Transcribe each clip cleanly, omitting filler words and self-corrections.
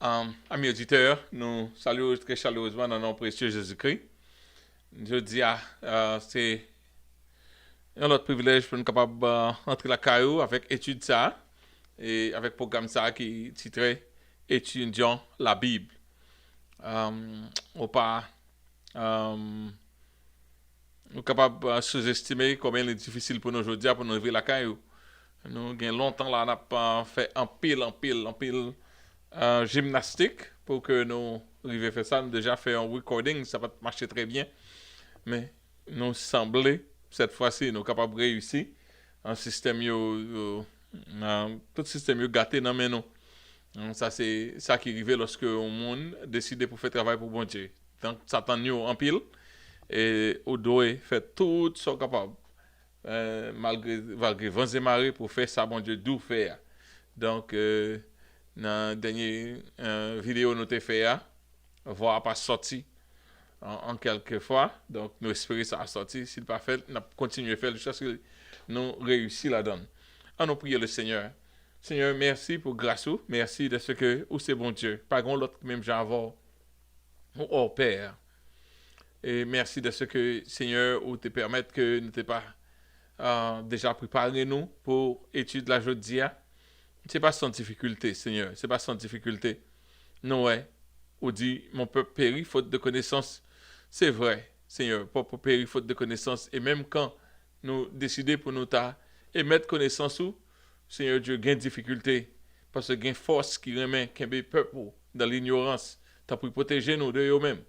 Amis auditeurs, nous saluons très chaleureusement dans notre précieux Jésus-Christ. Je dis, c'est un autre privilège pour nous capables d'entrer la caillou avec étude ça et avec programme ça qui est titré Étudiant la Bible. Ou pas, euh, nous capables de sous-estimer combien il est difficile pour nous aujourd'hui pour nous ouvrir la caillou. Nous avons longtemps là, on a pas fait en pile gymnastique pour que nous arrivions à faire ça. Nous avons déjà fait un recording, ça va marcher très bien. Mais nous semblait, cette fois-ci, nous sommes capables de réussir. Un système, tout système gâté dans nous. Ça, c'est ça qui arrive lorsque le monde décide pour faire travail pour bon Dieu. Donc, ça tend en pile et au doigt fait tout ce capable. Malgré vents et marées pour faire ça, bon Dieu, d'où faire. Donc, dans la dernière vidéo, nous avons fait, voir pas sorti en quelques fois. Donc, nous espérons que ça a sorti. S'il n'est pas fait, nous continuons à faire jusqu'à ce que nous réussissions la donne. On nous prie le Seigneur. Seigneur, merci pour grâce. Merci de ce que, où c'est bon Dieu. Pas grand l'autre même j'avais au Père. Et merci de ce que, Seigneur, où te permettre que nous ne pas déjà préparé nous pour étude la journée. C'est pas sans difficulté, Seigneur. C'est pas sans difficulté. Non, ouais. On dit, mon peuple périt faute de connaissance. C'est vrai, Seigneur. Peuple périt faute de connaissance. Et même quand nous décidons pour nous émettre connaissance ou, Seigneur Dieu, gain difficulté. Parce que gain force qui remet qu'un peuple dans l'ignorance. T'as pour protéger nous de eux-mêmes.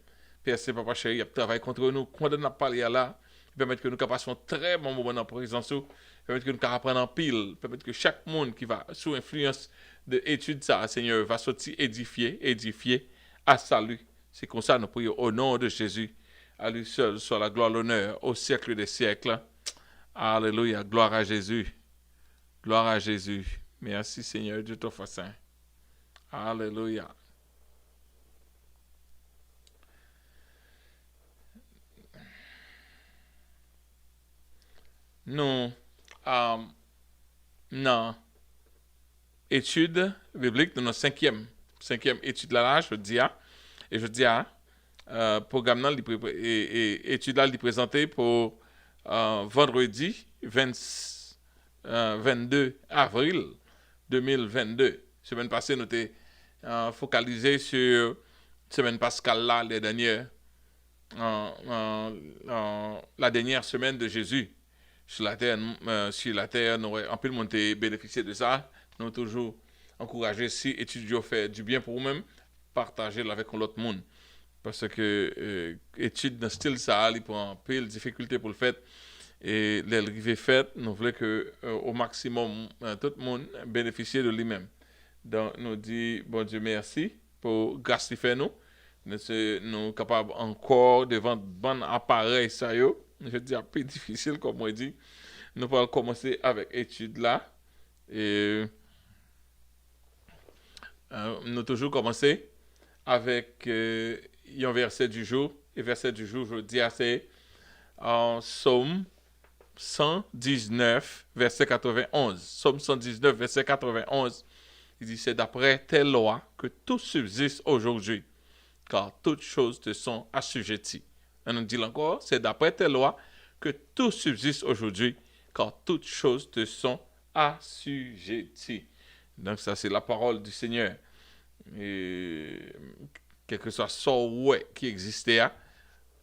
Père, c'est papa chéri, il a travaillé contre nous. Quand on a parlé là, permettre que nous passions un très bon moment dans la présence, permettre que nous apprenions en pile, permettre que chaque monde qui va sous influence de l'étude ça, Seigneur, va sortir édifié à salut. C'est comme ça nous prions au nom de Jésus. À lui seul soit la gloire, l'honneur au siècle des siècles. Alléluia, gloire à Jésus. Gloire à Jésus. Merci Seigneur, Dieu ton saint. Alléluia. Nous, non, étude biblique de notre cinquième étude là, je dis et je dis programme là, étude là, présenté pour vendredi 22 avril 2022. Semaine passée, nous étions focalisé sur semaine pascale là, la dernière semaine de Jésus sur la terre, nous en plus monde bénéficié de ça. Nous avons toujours encouragé si étudier faire du bien pour nous-mêmes, partager avec l'autre monde. Parce que étude dans ce style ça, il prend un peu de difficulté pour le faire. Et l'arrivée faite, nous voulons que au maximum tout le monde bénéficie de lui-même. Donc nous dit bon Dieu merci pour grâce qu'il fait nous. Nous sommes capables encore devant bon appareil ça yo. Je dis un peu difficile comme on dit. Nous allons commencer avec l'étude là. Et nous toujours commencer avec un verset du jour. Et verset du jour, je dis c'est en Somme 119, verset 91. Somme 119, verset 91. Il dit c'est d'après telle loi que tout subsiste aujourd'hui, car toutes choses te sont assujetties. On nous dit encore, c'est d'après telle loi que tout subsiste aujourd'hui, car toutes choses te sont assujetties. Donc ça, c'est la parole du Seigneur. Et quel que soit ce qui existait,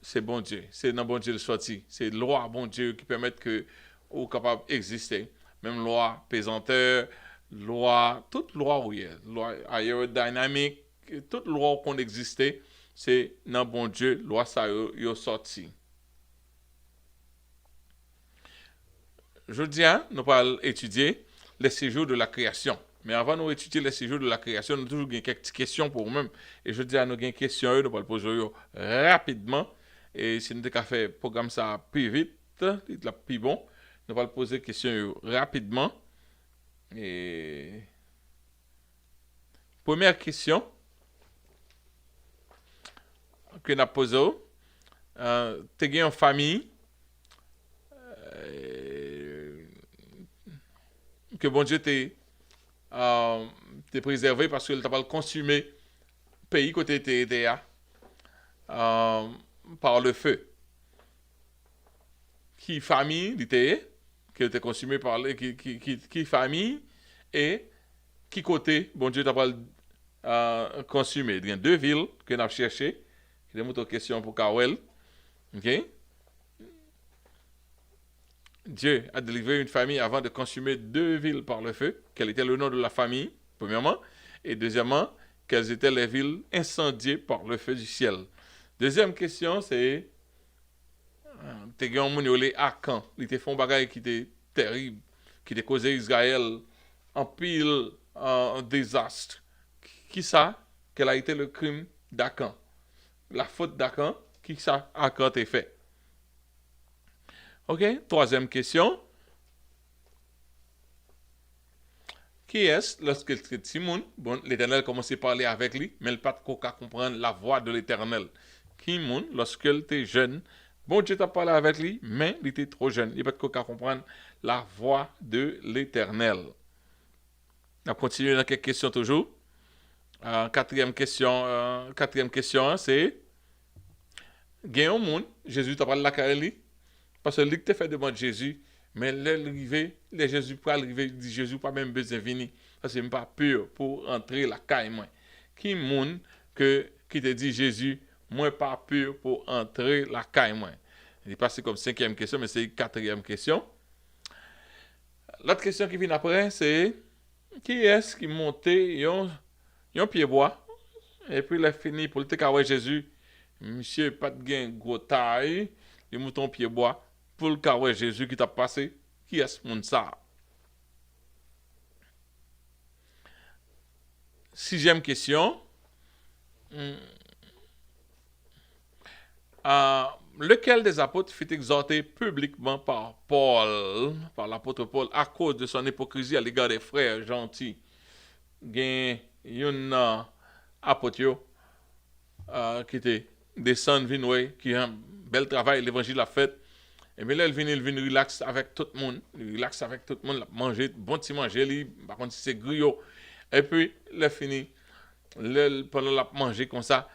c'est bon Dieu. C'est dans bon Dieu de sortir. C'est loi bon Dieu qui permet que ou capable d'exister. Même loi pesanteur, loi, toute loi où il y a, loi aérodynamique, toute loi qu'on existait, c'est dans bon Dieu, loi ça y sorti. Je dis, nous allons étudier les séjours de la création. Mais avant de nous étudier les séjours de la création, nous avons toujours quelques questions pour nous-mêmes. Et je dis à nous avons des questions, nous allons poser rapidement. Et si nous avons fait le programme ça plus vite, plus bon, nous allons poser des questions rapidement. Et première question que nous avons posée, tu as une famille que bon Dieu t'es préservé parce qu'il t'a pas consumé pays côté était par le feu. Qui famille était qui était consumé par le qui famille et qui côté bon Dieu t'a pas consumé. Il y a deux villes que nous avons cherché. Il y a une question pour Kawel. OK? Dieu a délivré une famille avant de consumer deux villes par le feu. Quel était le nom de la famille, premièrement. Et deuxièmement, quelles étaient les villes incendiées par le feu du ciel. Deuxième question, c'est t'es gagné mon yolé Akan. Il était fait un bagage qui était terrible, qui était causé Israël en pile en désastre. Qui ça? Quel a été le crime d'Akan? La faute d'Akan, qui ça Akan t'a fait? OK? Troisième question. Qui est-ce lorsque Timon, bon, l'Éternel commençait à parler avec lui, mais il n'a pas de comprendre la voix de l'Éternel. Qui moun, lorsque il était jeune, bon Dieu t'a parlé avec lui, mais il était trop jeune. Il n'a pas de comprendre la voix de l'Éternel. On continue dans quelques questions toujours. Quatrième question, c'est Gagne un monde, Jésus t'a parlé la lui, parce que lui qui t'a fait demander Jésus, mais l'arrivée, les Jésus pour arriver, dit Jésus pas même besoin de venir, parce que je pas peur pour entrer la caille moi. Qui monde qui te dit Jésus, moi pas peur pour entrer la caille moi. Il est passé comme cinquième question, mais c'est quatrième question. L'autre question qui vient après, c'est qui est-ce qui montait un pied bois et puis il a fini pour le te Jésus. Monsieur pas de gain gros taille, le mouton pied bois pour le carré Jésus qui t'a passé. Qui est ce monde ça? Sixième question. Lequel des apôtres fut exhorté publiquement par Paul, par l'apôtre Paul, à cause de son hypocrisie à l'égard des frères gentils? Il y a un apôtre qui était descend vinoy qui a un bel travail l'évangile a fait et bien là il vient relax avec tout le monde manger bon petit manger lui par contre c'est griot et puis il fini pendant la manger comme ça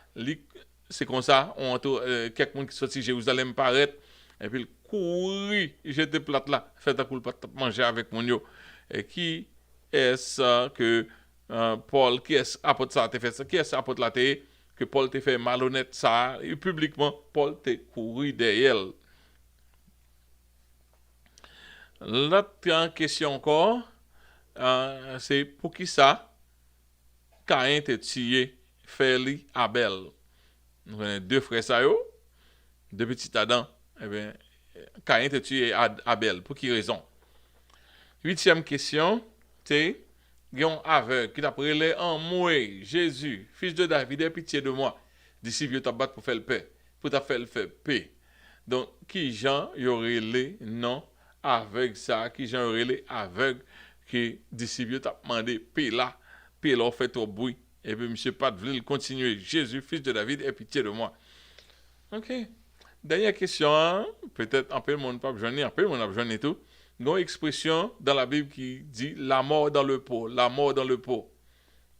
c'est comme ça on entend quelqu'un qui sorti Jérusalem paraître et puis il courir il jette plate là fait un coup pas manger avec mon yo et qui est-ce que Paul qui est apôtre ça fait ça qui est apôtre là que Paul te fait malhonnête ça, et publiquement, Paul te couru derrière. L'autre question encore, c'est pour qui ça, Caïn te tué, Feli, Abel. Nous avons deux frères ça, deux petits Adam. Eh bien, Caïn te tué Abel. Pour qui raison? Huitième question, c'est Guillaume aveugle qui t'a prélé en moi, Jésus, fils de David, aie pitié de moi. D'ici, vieux t'as battu pour faire le paix, pour t'a faire le paix. Donc, qui Jean y aurait les non aveugle ça, qui Jean aurait les aveugle que d'ici, vieux t'as demandé paix là, fait trop bruit. Et puis, monsieur Pat voulait continuer. Jésus, fils de David, aie pitié de moi. OK. Dernière question, hein? Peut-être un peu le monde pas besoin, un peu le monde a besoin et tout. Une expression dans la Bible qui dit la mort dans le pot, la mort dans le pot.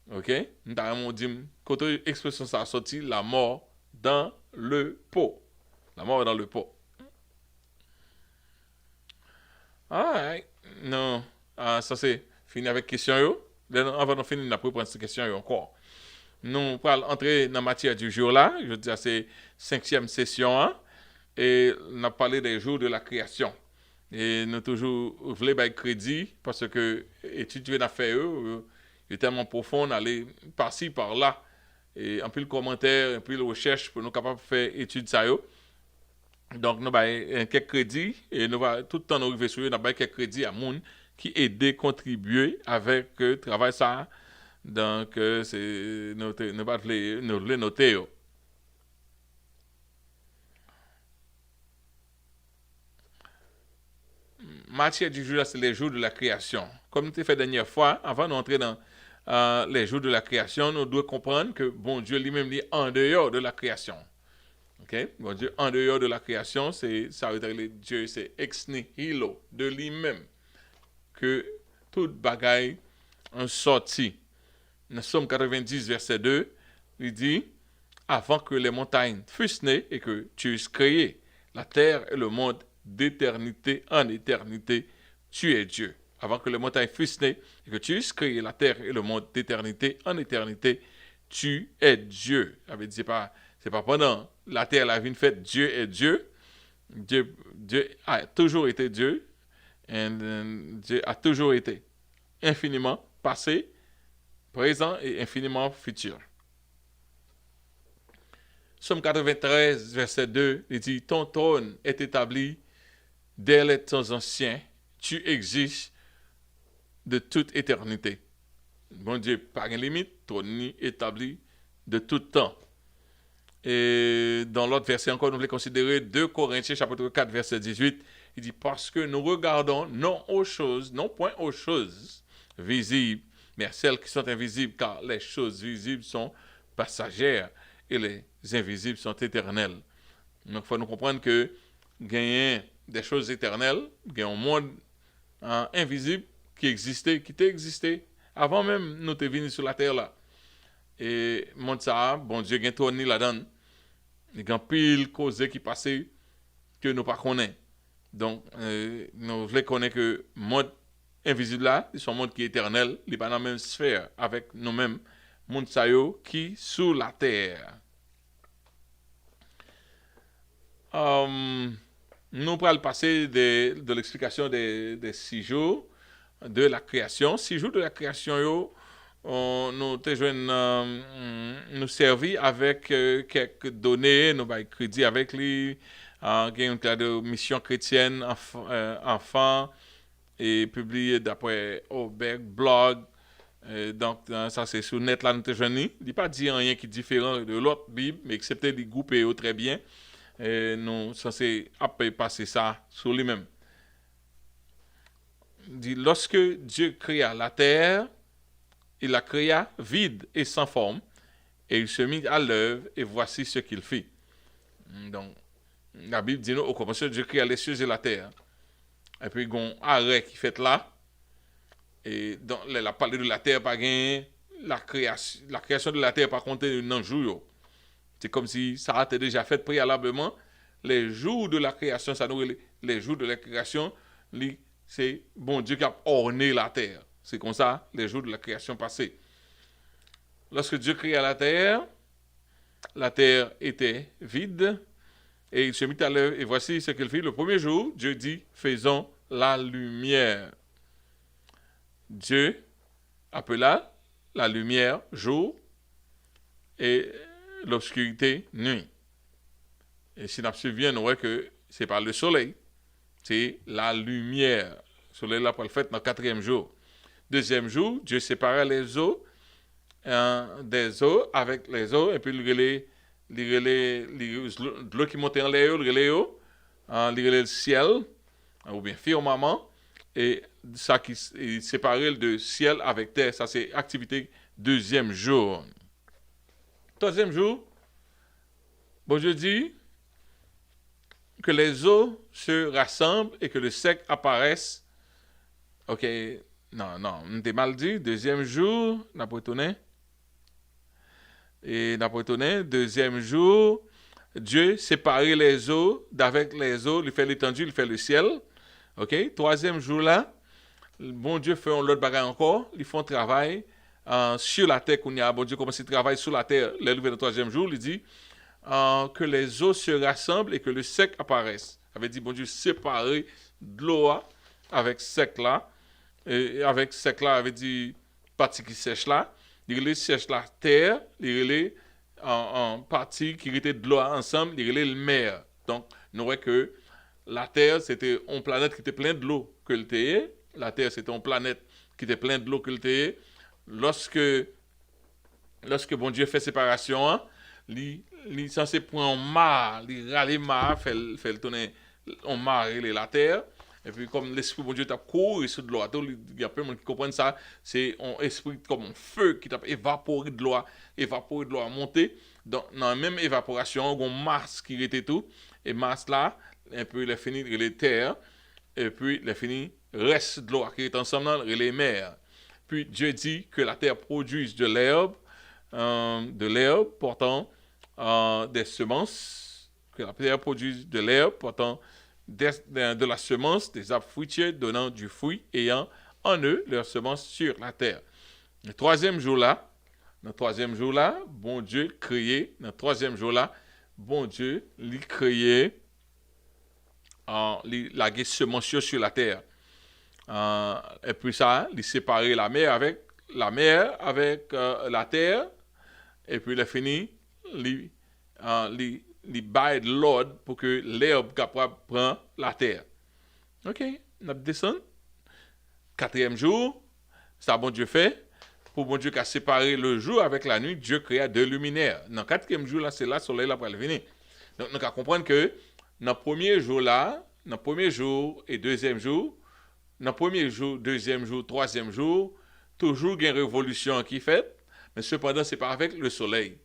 OK? Nous avons dit, quand l'expression ça a sorti, la mort dans le pot. La mort dans le pot. Alright. Non. Ça c'est fini avec question yo. Avant de finir, on va prendre cette question yo encore. Nous allons entrer dans la matière du jour là. Je veux dire, c'est 5e session. Hein? Et on a parlé des jours de la création. Et nous toujours voulons bailler crédit parce que l'étude que nous avons fait est tellement profonde, aller par-ci, par-là. Et un peu le commentaire, un peu la recherche pour nous capables de faire étude ça. Donc nous avons quelques crédits et nous va tout le temps nous arriver sur eux, nous avons quelques crédits à monde qui aident contribuer avec le travail ça. Donc c'est nous voulons noter. Matière du jour, c'est les jours de la création. Comme nous avons fait la dernière fois, avant d'entrer dans les jours de la création, nous devons comprendre que bon Dieu lui-même est en dehors de la création. Okay? Bon Dieu en dehors de la création, ça veut dire que Dieu c'est ex nihilo de lui-même. Que toute bagaille en sortie. Dans Somme 90, verset 2, il dit, avant que les montagnes fussent nées et que tu eusses créé la terre et le monde d'éternité en éternité, tu es Dieu. Avant que les montagnes fussent nées et que tu eusses créé la terre et le monde d'éternité en éternité, tu es Dieu. Ça veut dire, c'est pas pendant la terre, la vie faite, Dieu est Dieu. Dieu a toujours été Dieu. Et Dieu a toujours été infiniment passé, présent et infiniment futur. Somme 93, verset 2, il dit, ton trône est établi dès les temps anciens, tu existes de toute éternité. Bon Dieu, pas de limite, trône établi de tout temps. Et dans l'autre verset encore, nous voulons considérer 2 Corinthiens chapitre 4, verset 18, il dit, parce que nous regardons non aux choses, non point aux choses visibles, mais à celles qui sont invisibles, car les choses visibles sont passagères et les invisibles sont éternelles. Donc, il faut nous comprendre que gagner des choses éternelles, gagner un monde invisible qui existait, qui t'a existé avant même nous t'es venu sur la terre là. Et monde ça, bon Dieu, gagne tourné là-dedans. Il y a pile causes qui passent que nous pas connaissons. Donc, nous voulons connaître que le monde invisible là, c'est un monde qui est éternel, il n'est pas dans la même sphère avec nous-mêmes, monde ça qui sous la terre. Nous pourrons passer de l'explication des 6 jours de la création. 6 jours de la création, nous nous servi avec quelques données, nous avons crédit avec lui, une classe de mission chrétienne, enfants, et publié d'après Oberg blog. Donc, ça c'est sur net là, nous avons il n'y a pas dit rien qui est différent de l'autre Bible, mais excepté les grouper très bien. Nous sommes censés passer ça sur lui-même. Dit, lorsque Dieu créa la terre, il la créa vide et sans forme, et il se mit à l'œuvre, et voici ce qu'il fit. Donc, la Bible dit nous, au commencement, Dieu créa les cieux et la terre. Et puis, il y a un arrêt qui fait là, et donc, il a parlé de la terre, pas gagné, la création de la terre, par contre, dans le jour. C'est comme si ça a été déjà fait préalablement. Les jours de la création, ça nous les jours de la création, c'est bon Dieu qui a orné la terre. C'est comme ça, les jours de la création passée. Lorsque Dieu créa la terre était vide, et il se mit à l'œuvre, et voici ce qu'il fit. Le premier jour, Dieu dit, faisons la lumière. Dieu appela la lumière jour, et l'obscurité nuit. Et si nous suivons, nous voyons que ce n'est pas le soleil, c'est la lumière. Le soleil là pour le fait dans le 4e jour. 2e jour, Dieu séparait les eaux des eaux avec les eaux, et puis l'eau qui montait en l'air, le ciel, ou bien firmament, et ça qui séparait le ciel avec terre, ça c'est activité 2e jour. 3e jour, bon Dieu dit que les eaux se rassemblent et que le sec apparaisse. Ok, non, on était mal dit. 2e jour, n'a pas étonné. Et n'a pas étonné. 2e jour, Dieu séparait les eaux d'avec les eaux, il fait l'étendue, il fait le ciel. Ok, 3e jour là, bon Dieu fait un autre bagage encore, ils font travail sur la terre qu'on y a. Bon Dieu commence à travailler sur la terre. L'élevé le 3e jour, il dit que les eaux se rassemblent et que le sec apparaisse. Ça veut dire, bon Dieu, séparer de l'eau avec sec là. Et avec sec là, ça veut dire partie qui sèche là. Il sèche la terre, il en partie qui était de l'eau ensemble, il le mer. Donc, nous voyons que la terre, c'était une planète qui était pleine de l'eau que le était. La terre, c'était une planète qui était pleine de l'eau que le était. Lorsque bon Dieu fait séparation, il est censé prendre un mar, il râle mar, fait le tourner un mar et la terre. Et puis comme l'esprit bon Dieu t'a couru sur de l'eau, il y a plein de gens qui comprennent ça, c'est un esprit comme un feu qui t'a évaporé de l'eau à monter. Donc dans la même évaporation, il y a une masse qui était tout, et masse là, un peu il est fini de les terres, et puis il est fini reste de l'eau qui est ensemble dans les mers. Puis Dieu dit que la terre produise de l'herbe, de l'herbe portant des semences, que la terre produise de l'herbe portant de la semence des arbres fruitiers donnant du fruit ayant en eux leur semence sur la terre. Le troisième jour-là, bon Dieu créé, le troisième jour-là, bon Dieu lui créé la semence sur la terre. Et puis ça, il séparait la mer avec la terre, et puis il a fini, il baille de l'ordre pour que l'herbe capable prend la terre. Ok, on descend. Quatrième jour, ça bon Dieu fait. Pour bon Dieu qui a séparé le jour avec la nuit, Dieu créa deux luminaires. Dans le quatrième jour, là, c'est là le soleil là pour le venir. Donc, on va comprendre que dans le premier jour là, dans le premier jour et deuxième jour, dans le premier jour, deuxième jour, troisième jour, toujours il y a une révolution qui fait, mais cependant, ce n'est pas avec le soleil.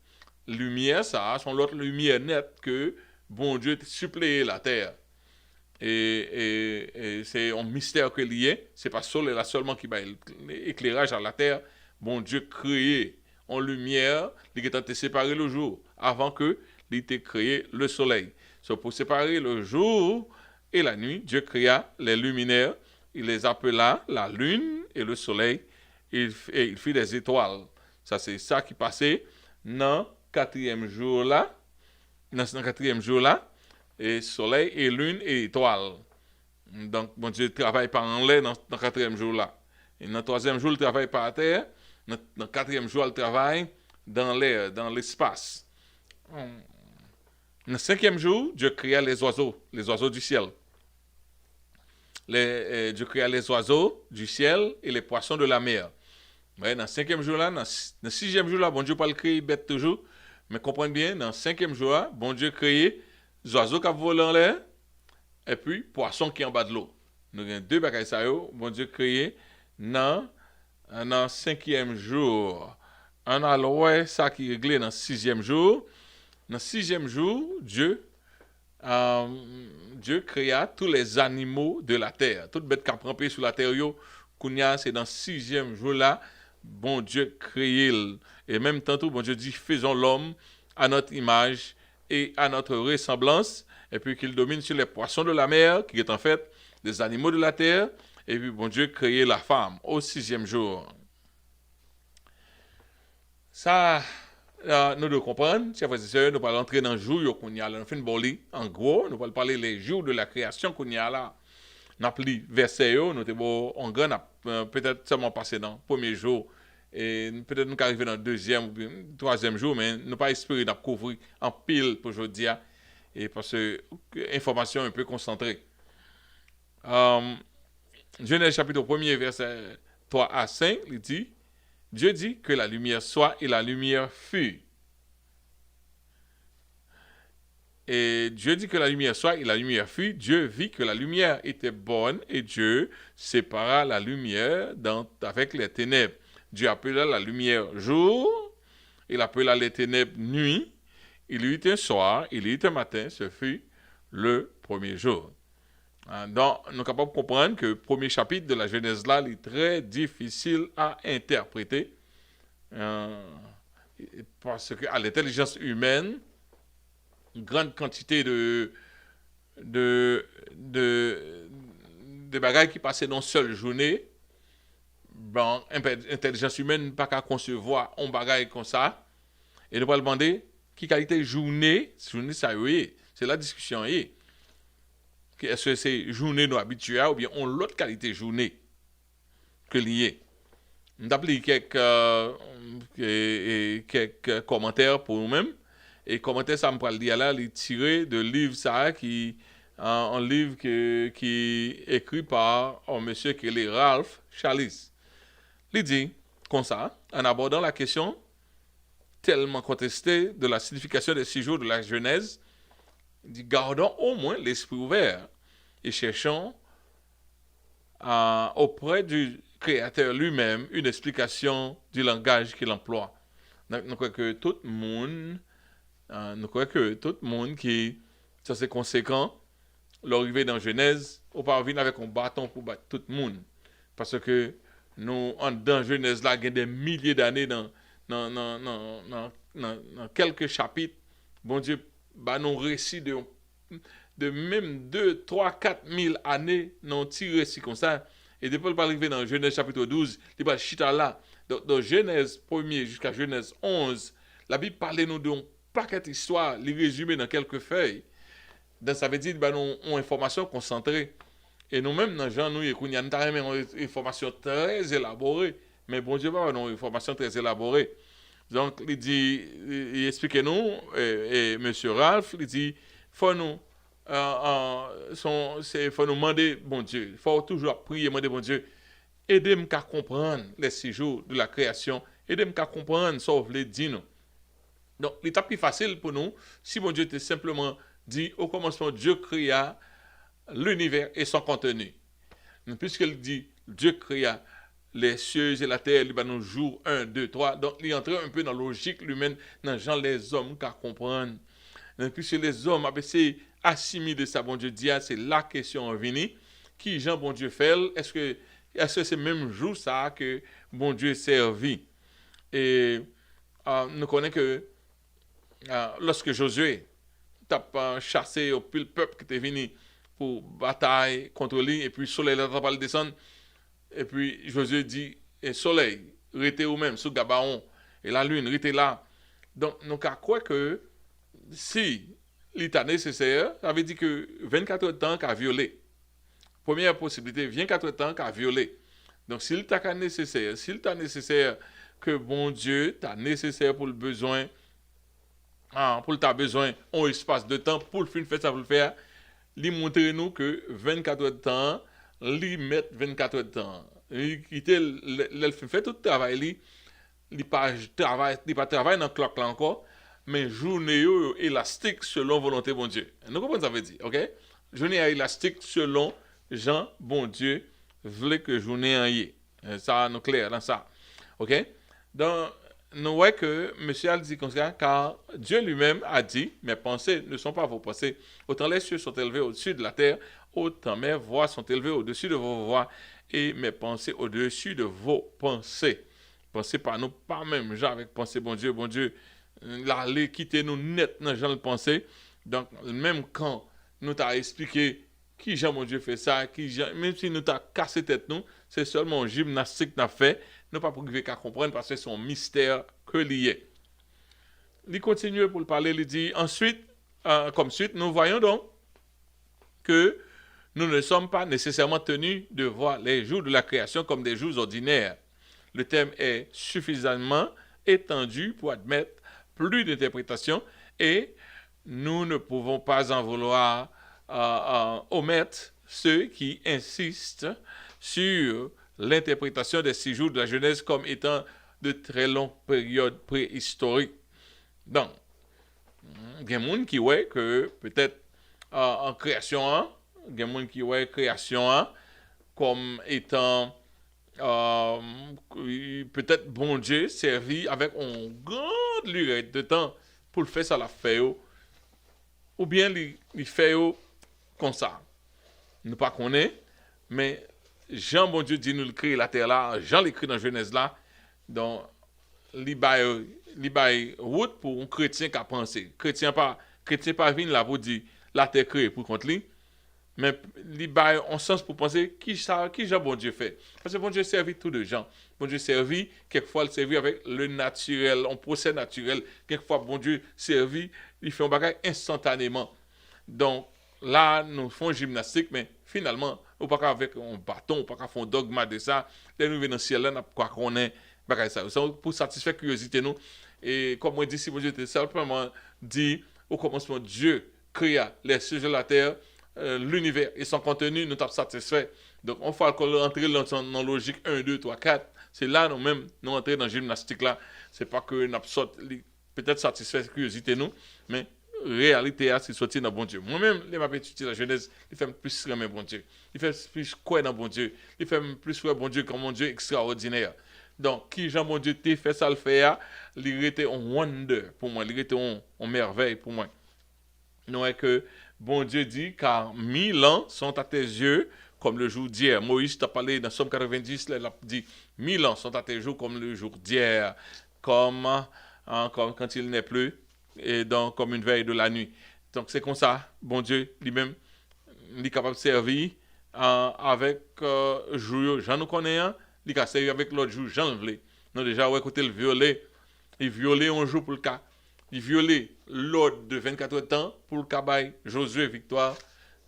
Lumière, ça, sont l'autre lumière nette que bon Dieu suppléé la terre. Et c'est un mystère que lié. C'est pas le soleil là seulement qui va éclairage à la terre. Bon Dieu créé en lumière, il est tenté séparer le jour avant que il ait créé le soleil. Donc pour séparer le jour et la nuit, Dieu créa les luminaires. Il les appela la lune et le soleil. Et il fit des étoiles. Ça c'est ça qui passait dans le quatrième jour là. Dans le quatrième jour là. Et soleil et lune et étoiles. Donc, bon Dieu travaille par en l'air dans le quatrième jour là. Et dans le troisième jour, il travaille par terre. Dans le quatrième jour, il travaille dans l'air, dans l'espace. Dans le cinquième jour, Dieu créa les oiseaux du ciel. Dieu créa les oiseaux du ciel et les poissons de la mer. Ouais, dans le cinquième jour là, dans le sixième jour là, bon Dieu pas le créer bête toujours. Mais comprenez bien, dans le cinquième jour là, bon Dieu créé les oiseaux qui volent en l'air et puis poissons qui en bas de l'eau. Nous avons deux bagages ça yo, bon Dieu créé dans le cinquième jour. On a l'oué ça qui est réglé dans le sixième jour. Dans le sixième jour, Dieu créa tous les animaux de la terre. Toute bête qui a rampé sur la terre, c'est dans le sixième jour là, bon Dieu créé. Et même tantôt, bon Dieu dit, faisons l'homme à notre image et à notre ressemblance, et puis qu'il domine sur les poissons de la mer, qui est en fait des animaux de la terre, et puis bon Dieu créé la femme au sixième jour. Ça, nous devons comprendre, chers frères et sœurs, nous allons entrer dans le jour qu'on y a là, en gros, nous allons parler les jours de la création qu'on y a là. Nous avons lu verset, nous avons peut-être seulement passé dans le premier jour, et peut-être nous arriver dans le deuxième ou le troisième jour, mais nous pas espérer de couvrir en pile pour aujourd'hui, et parce que information un peu concentrée. Genèse chapitre 1er, verset 3 à 5, il dit, Dieu dit que la lumière soit et la lumière fut. Et Dieu dit que la lumière soit et la lumière fut. Dieu vit que la lumière était bonne et Dieu sépara la lumière avec les ténèbres. Dieu appela la lumière jour, il appela les ténèbres nuit. Il y eut un soir, il y eut un matin, ce fut le premier jour. Donc, nous sommes capables de comprendre que le premier chapitre de la Genèse là est très difficile à interpréter parce qu'à l'intelligence humaine, une grande quantité de bagages qui passaient dans une seule journée, bon, intelligence humaine n'a pas qu'à concevoir un bagage comme ça, et nous allons demander qui qualité journée ça y est, c'est la discussion est. Est-ce que c'est journée nous habituée ou bien on l'autre qualité journée que lié. Nous avons quelques commentaires pour nous-mêmes. Et commentaires, ça me parle dire là, il tiré de livre ça un livre qui est écrit par un monsieur qui est Ralph Chalice. Il dit comme ça, en abordant la question tellement contestée de la signification des 6 jours de la Genèse, il dit gardons au moins l'esprit ouvert et cherchons auprès du Créateur lui-même une explication du langage qu'il emploie. Donc, nous croyons que tout le monde qui ça c'est conséquent l'arrivée dans Genèse ou pas venir avec un bâton pour battre tout le monde parce que nous dans Genèse là il y a des milliers d'années dans dans quelques chapitres, bon Dieu, bah, nous récits de même 2, 3, 4 000 années, non petit récit comme ça. Et depuis, il va arriver dans Genèse chapitre 12, il va chita là. Dans Genèse 1er jusqu'à Genèse 11, la Bible parle nous d'un paquet d'histoires, les résumer dans quelques feuilles. Donc, ça veut dire que nous avons une information concentrée. Et nous-mêmes, dans Jean, nous avons une information très élaborée. Mais bon Dieu, nous avons une information très élaborée. Donc, il dit, il explique nous, et M. Ralph, il dit, faut nous, faut nous demander, bon Dieu, il faut toujours prier, demander, bon Dieu, aidez-moi à comprendre les 6 jours de la création, aidez-moi à comprendre ce que vous voulez dire nous. Donc, l'étape plus facile pour nous, si bon Dieu était simplement dit, au commencement, Dieu créa l'univers et son contenu. Puisqu'il dit, Dieu créa les cieux et la terre, il va nous jour 1, 2, 3. Donc, il entre un peu dans la logique humaine, dans les gens, les hommes, qu'à comprendre. Donc, puisque les hommes ont essayé d'assimiler ça, bon Dieu dit, c'est la question venue. Qui, Jean, bon Dieu, fait? Est-ce que c'est même jour ça que bon Dieu servi? Et nous connaissons que lorsque Josué t'a chassé au pile peuple qui était venu pour bataille contre lui, et puis le soleil n'a pas le descendre, et puis Josué dit, et soleil, restez ou même sous Gabaon, et la lune, restez là. Donc, nous croyons que si l'état nécessaire, ça veut dire que 24 heures de temps qu'a violé. Première possibilité, 24 heures de temps qu'a violé. Donc, s'il t'a nécessaire que bon Dieu t'a nécessaire pour le besoin, pour ta besoin, un espace de temps pour le faire ça, pour le faire, lui montrer nous que 24 heures de temps, lui mettre 24 heures de temps. Il fait tout le travail, il pas travailler dans le clock là encore, mais journée élastique selon volonté bon Dieu. Nous comprenons ça veut dire, OK? Journée élastique selon Jean bon Dieu voulait que journée en y. Ça nous clair dans ça. OK? Donc nous voyons que M. Al dit comme ça, car Dieu lui-même a dit, mes pensées ne sont pas vos pensées. Autant les cieux sont élevés au-dessus de la terre, autant mes voix sont élevées au-dessus de vos voix, et mes pensées au-dessus de vos pensées. Pensez pas nous, pas même, genre avec pensée, bon Dieu, l'aller quitter nous net dans genre de pensée. Donc, même quand nous t'a expliqué qui Jean mon Dieu fait ça, même si nous t'a cassé tête nous, c'est seulement gymnastique n'a fait, nous pas pour qu'à comprendre parce que c'est un mystère que lié. Il continue pour le parler, il dit ensuite, comme suite, nous voyons donc que nous ne sommes pas nécessairement tenus de voir les jours de la création comme des jours ordinaires. Le thème est suffisamment étendu pour admettre plus d'interprétations et nous ne pouvons pas en vouloir omettre ceux qui insistent sur l'interprétation des 6 jours de la Genèse comme étant de très longues périodes préhistoriques. Donc, il y a des gens qui voient que peut-être en création, il y a des gens qui voient création comme étant peut-être bon Dieu servi avec une grande durée de temps pour le faire ça la fait ou bien il fait comme ça. Nous pas connaît, mais Jean bon Dieu dit nous le créer la terre là, Jean l'écrit dans Genèse là, donc li bail route pour un chrétien qui a pensé. Chrétien pas vinn là pour dire la terre créée pour contre lui. Mais il y a un sens pour penser qui Jean bon Dieu fait. Parce que bon Dieu servit tous les gens. Bon Dieu servit, quelquefois il servit avec le naturel, un procès naturel. Quelquefois bon Dieu servit, il fait un bagage instantanément. Donc là, nous faisons gymnastique, mais finalement, on ne peut pas avec un bâton, on ne peut pas faire un dogma de ça. Là, nous venons dans le ciel, là, nous quoi qu'on est, bagage ça. Pour satisfaire la curiosité nous. Et comme on dit, si bon Dieu était simplement dit, au commencement, Dieu créa les cieux et la terre, l'univers et son contenu nous sommes satisfaits. Donc, on faut entrer dans la logique 1, 2, 3, 4. C'est là, nous-mêmes, nous entrons dans la gymnastique là. C'est pas que nous peut-être satisfait la curiosité nous, mais réalité, c'est sorti dans bon Dieu. Moi-même, les m'avais étudié la Genèse, il fait plus aimer bon Dieu. Il fait plus quoi dans bon Dieu. Il fait plus quoi bon Dieu comme mon Dieu extraordinaire. Donc, qui Jean bon Dieu t'a fait ça le faire, il était un wonder pour moi, il était un merveille pour moi. Nous est que bon Dieu dit, car 1000 ans sont à tes yeux comme le jour d'hier. Moïse t'a parlé dans Somme 90, là, il a dit 1000 ans sont à tes jours comme le jour d'hier. comme quand il n'est plus, et donc comme une veille de la nuit. Donc c'est comme ça, bon Dieu lui-même, il est capable de servir avec jour, Jean nous connaît, il est capable de servir avec l'autre jour, Jean le voulait. Nous déjà, ouais, écoutez, le violet, il violait un jour pour le cas. Il violait l'ordre de 24 temps pour le cabaye, Josué, victoire.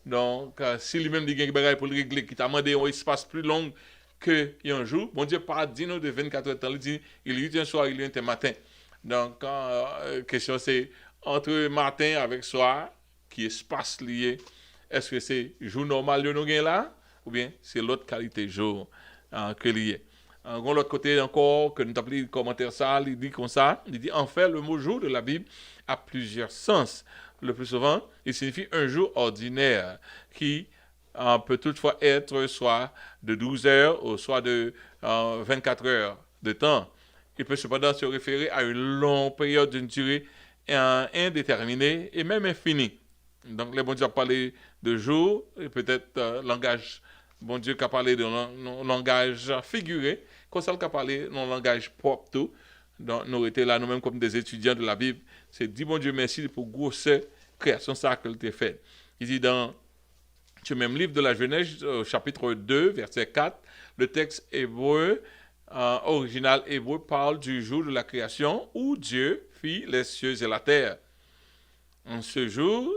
Donc, si lui-même dit qu'il y a des bagages pour le régler, qui t'a demandé un espace plus long que un jour, bon Dieu, pas dit nous de 24 temps, il dit, il y a un soir, il y a un matin. Donc, question c'est entre matin avec soir, qui est espace lié, est-ce que c'est jour normal de nous là, ou bien c'est l'autre qualité jour que lié. De l'autre côté encore, que nous avons le commentaire ça, il dit comme ça, il dit en fait le mot jour de la Bible a plusieurs sens. Le plus souvent, il signifie un jour ordinaire qui peut toutefois être soit de 12 heures ou soit de 24 heures de temps. Il peut cependant se référer à une longue période d'une durée indéterminée et même infinie. Donc, les bon Dieu a parlé de jour, et peut-être langage, bon Dieu qui a parlé de langage figuré, comme ça, qui a parlé de langage propre tout. Donc, nous étions là, nous-mêmes, comme des étudiants de la Bible, c'est dit, bon Dieu, merci pour grosse création, ça que tu as fait. Il dit dans ce même livre de la Genèse, chapitre 2, verset 4, le texte hébreu, original hébreu, parle du jour de la création où Dieu fit les cieux et la terre. En ce jour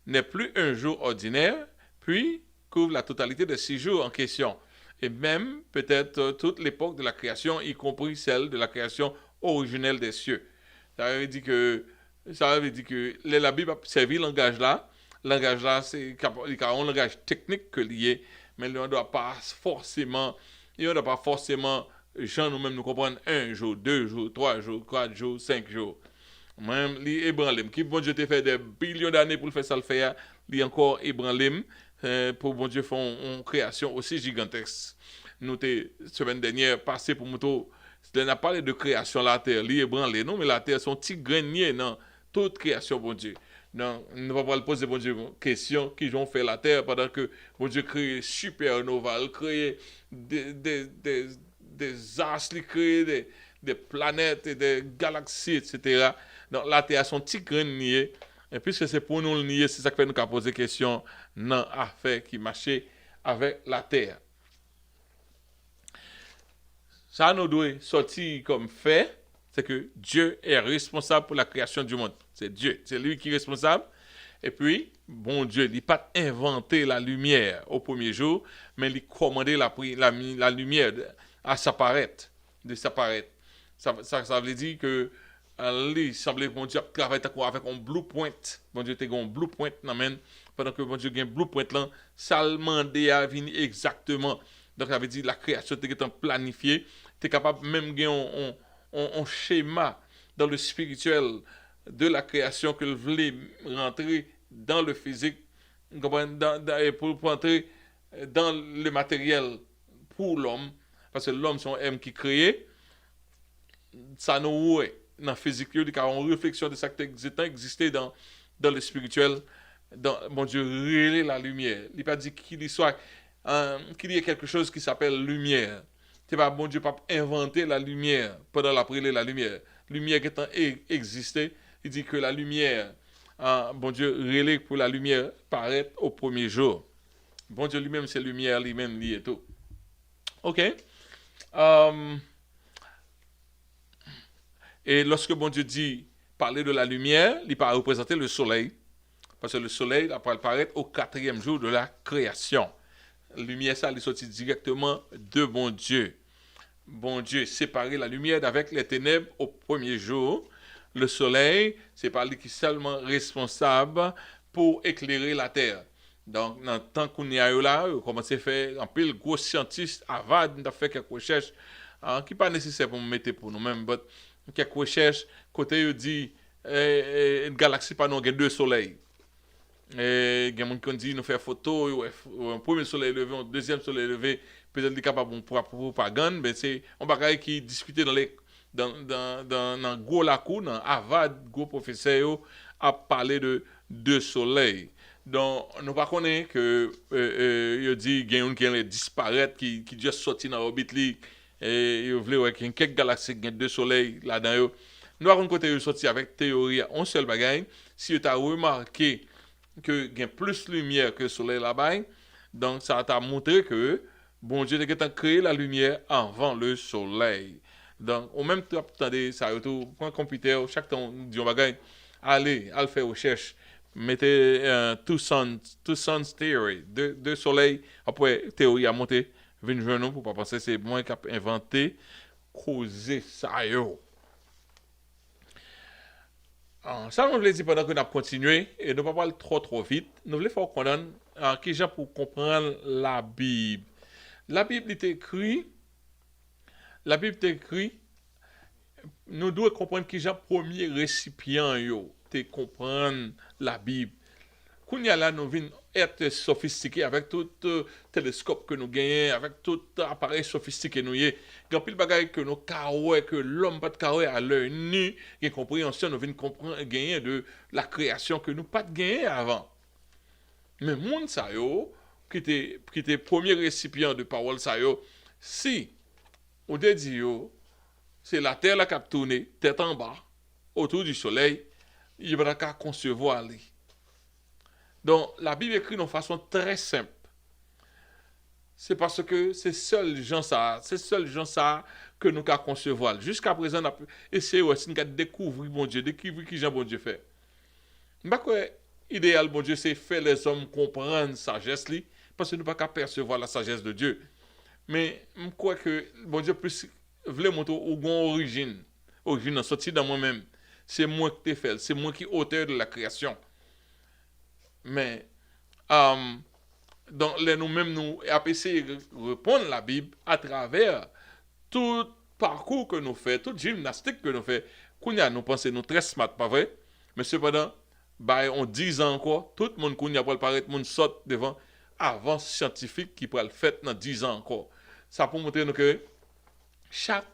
n'est plus un jour ordinaire, puis couvre la totalité des 6 jours en question, et même peut-être toute l'époque de la création, y compris celle de la création originelle des cieux. Ça veut dire que la Bible a servi le langage là, c'est un langage technique que lié, mais on ne doit pas forcément, gens nous-mêmes nous comprendre 1 jour, 2 jours, 3 jours, 4 jours, 5 jours. Même les ébranlem, qui bon Dieu te fait des billions d'années pour le faire ça le faire, li encore ébranlem pour bon Dieu faire une création aussi gigantesque. Nous te semaine dernière passé pour moto, on a parlé de création la terre, li ébranlé non mais la terre son petit grenier non toute création bon Dieu. Non, on ne va pas poser bon Dieu question qui vont faire la terre pendant que bon Dieu crée supernova, crée des astres, crée des planètes et des galaxies, etc. Donc, la Terre a son petit grenier. Et puisque c'est pour nous le nier, c'est ça qui fait nous poser question dans l'affaire qui marchait avec la Terre. Ça nous doit sortir comme fait, c'est que Dieu est responsable pour la création du monde. C'est Dieu, c'est lui qui est responsable. Et puis, bon Dieu, il n'a pas inventé la lumière au premier jour, mais il a commandé la lumière à s'apparaître, de s'apparaître. Ça veut dire que il semblait que bon Dieu travaille avec un blueprint. Bon Dieu a un blueprint pendant que bon Dieu a un blueprint là, ça demandé à venir exactement. Donc ça veut dire la création est planifiée, tu es capable même de gagner un schéma dans le spirituel de la création que vous voulez rentrer dans le physique pour entrer dans le matériel pour l'homme parce que l'homme c'est un homme qui crée ça nous ouais dans le physique il y a une réflexion de ça qui existait dans le spirituel dans mon Dieu révéler la lumière il n'a pas dit qu'il y soit qu'il y ait quelque chose qui s'appelle lumière c'est pas bon Dieu pas inventer la lumière pendant la lumière qui existait il dit que la lumière bon Dieu relève pour la lumière paraître au premier jour bon Dieu lui-même c'est lumière lui-même lié tout ok et lorsque bon Dieu dit parler de la lumière il va représenter le soleil parce que le soleil va apparaître au 4e jour de la création lumière ça il sortit directement de bon Dieu séparer la lumière d'avec les ténèbres au premier jour. Le soleil, c'est pas lui qui est seulement responsable pour éclairer la terre. Donc, dans le temps qu'on y a eu là, on commence à faire un peu le gros scientiste avant de faire quelques recherches qui n'est pas nécessaire pour me mettre pour nous-mêmes, mais quelques recherches, côté il dit une galaxie pas nous a 2 soleils. Et il y a des gens qui disent nous faire photo, un premier soleil levé, un deuxième soleil levé, peut-être capable pour propagande, mais c'est un bagage qui discuté dans gros la cour, dans Harvard, gros professeur a parlé de 2 soleils. Donc nous pas connaît que il dit qu'il y a un qui disparaître qui juste sorti dans l'orbite et vous voulez qu'il y ait quelques galaxies, deux soleils là-dedans. Nous avons côté sorti avec théorie, un seul bagage. Si tu as remarqué que il y a plus de lumière que le soleil là-bas, donc ça t'a montré que bon Dieu a créé la lumière avant le soleil. Donc, au même temps, attendez, ça retourne pour un computer, chaque temps, dit on bagage, allez faire recherche, mettez two suns theory, deux soleils, après théorie a monté, vient journaux pour pas penser c'est moi qui a inventé, causer ça yo. Ça, nous voulons dire pendant que nous avons continué, et nous ne pouvons pas aller trop vite, nous voulons faire qu'on donne qui gens pour comprendre la Bible. La Bible est écrite, nous devons comprendre qui gens premier récipient yo, te comprendre la Bible. Quand y a là, nous venons être sophistiqués avec tout télescope que nous gagnons, avec tout appareil sophistiqué nous y est. Il y a pile bagaille que nous carré, que l'homme pas de carré à l'œil nu, qui compréhension nous venons comprendre gagner de la création que nous pas de gagner avant. Mais monde ça yo qui était premier récipient de parole ça yo, si on te dit yo, c'est la terre la cap tourner tête en bas autour du soleil, il va pas concevoir lui. Donc, la Bible écrit d'une façon très simple. C'est parce que c'est seul gens ça que nous avons concevoir. Jusqu'à présent, on a essayé de découvrir bon Dieu, découvrir qui Jean bon Dieu fait. Je ne crois pas idéal bon Dieu c'est faire les hommes comprendre sagesse li, parce que nous ne pouvons pas percevoir la sagesse de Dieu. Mais je crois que bon Dieu plus voulait montrer où origine sortie dans moi-même. C'est moi qui t'ai fait, c'est moi qui est auteur de la création. Mais donc nous-mêmes nous avons essayé de répondre à la Bible à travers tout parcours que nous faisons, toute gymnastique que nous faisons. Nous pensons nous très smart, pas vrai? Mais cependant, on 10 ans encore, tout le monde qui va paraître, monde saute devant avance scientifique qui pourra le faire dans 10 ans encore. Ça pour montrer nous que chaque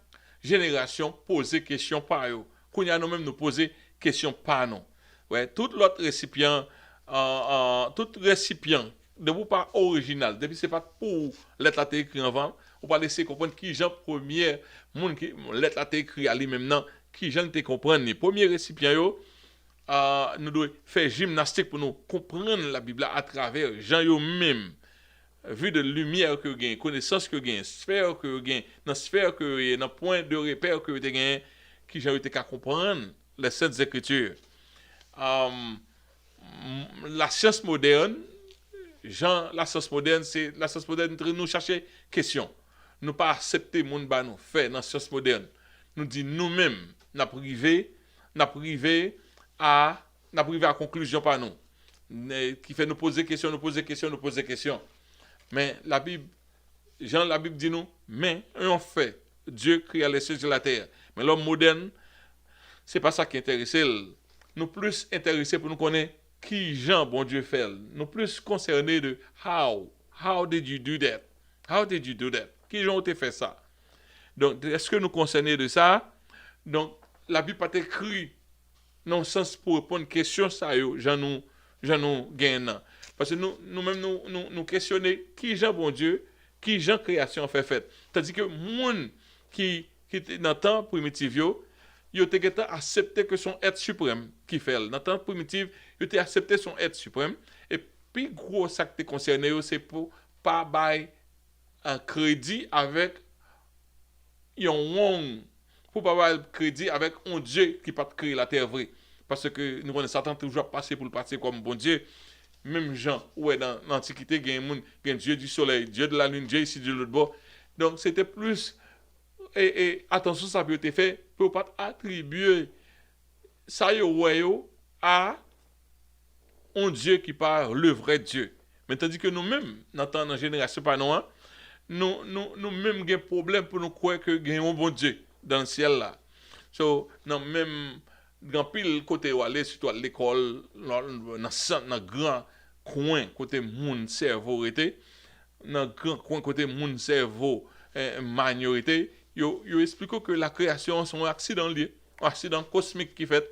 génération pose des questions par eux. Nous-mêmes nous poser questions par nous. Ouais, tout l'autre récipient tout récipient de vous pas original depuis c'est pas pour lettre la écrit avant on pas laisser comprendre qui Jean premier monde qui lettre la écrit à lui même non qui Jean te comprendre les premiers récipients yo nous devons faire gymnastique pour nous comprendre la Bible à travers Jean yo même vu de lumière que gain connaissance que gain sphère que gain dans sphère que dans point de repère que gain qui Jean était qu'à comprendre les saintes écritures. La science moderne, la science moderne, c'est la science moderne nous chercher question. Nous pas accepter monde ba nous faire dans la science moderne. Nous dit nous-mêmes, n'a privé à conclusion par nous. Qui fait nous poser question. Mais la Bible dit nous, mais en fait, Dieu créa les cieux et la terre. Mais l'homme moderne, c'est pas ça qui intéresse. Nous plus intéressés pour nous connaître qui Jean bon Dieu fait. Nous plus concernés de how did you do that? Qui Jean t'a fait ça? Donc est-ce que nous concernés de ça? Donc la Bible pas écrit dans le sens pour répondre question ça yo, Jean nous gagne. Parce que nous-mêmes nous questionner qui Jean bon Dieu, qui Jean création fait. Tandis que monde qui était dans le temps primitif yo ont accepté que son être suprême qui fait. Dans le temps primitif, ils ont accepté son être suprême. Et puis, gros, ça qui est concerné, c'est pour pas bailler un crédit avec un monde. Pour pas bailler crédit avec un Dieu qui pas créé la terre vraie. Parce que nous connaissons Satan toujours passer pour le passer comme bon Dieu. Même Jean, ouais, dans l'Antiquité, il y a un Dieu du soleil, Dieu de la lune, Dieu ici de l'autre bord. Donc, c'était plus. Et attention, ça peut être fait pour pas attribuer ça à un Dieu qui parle le vrai Dieu. Mais tandis que nous-mêmes, dans la génération pas nous-mêmes avons un problème pour nous croire que nous avons un bon Dieu dans le ciel là. So, même dans pile côté où aller, surtout à l'école, dans grand coin côté mon cerveau était, dans grand coin côté mon cerveau minorité. Yo explique que la création sont un accident cosmique qui fait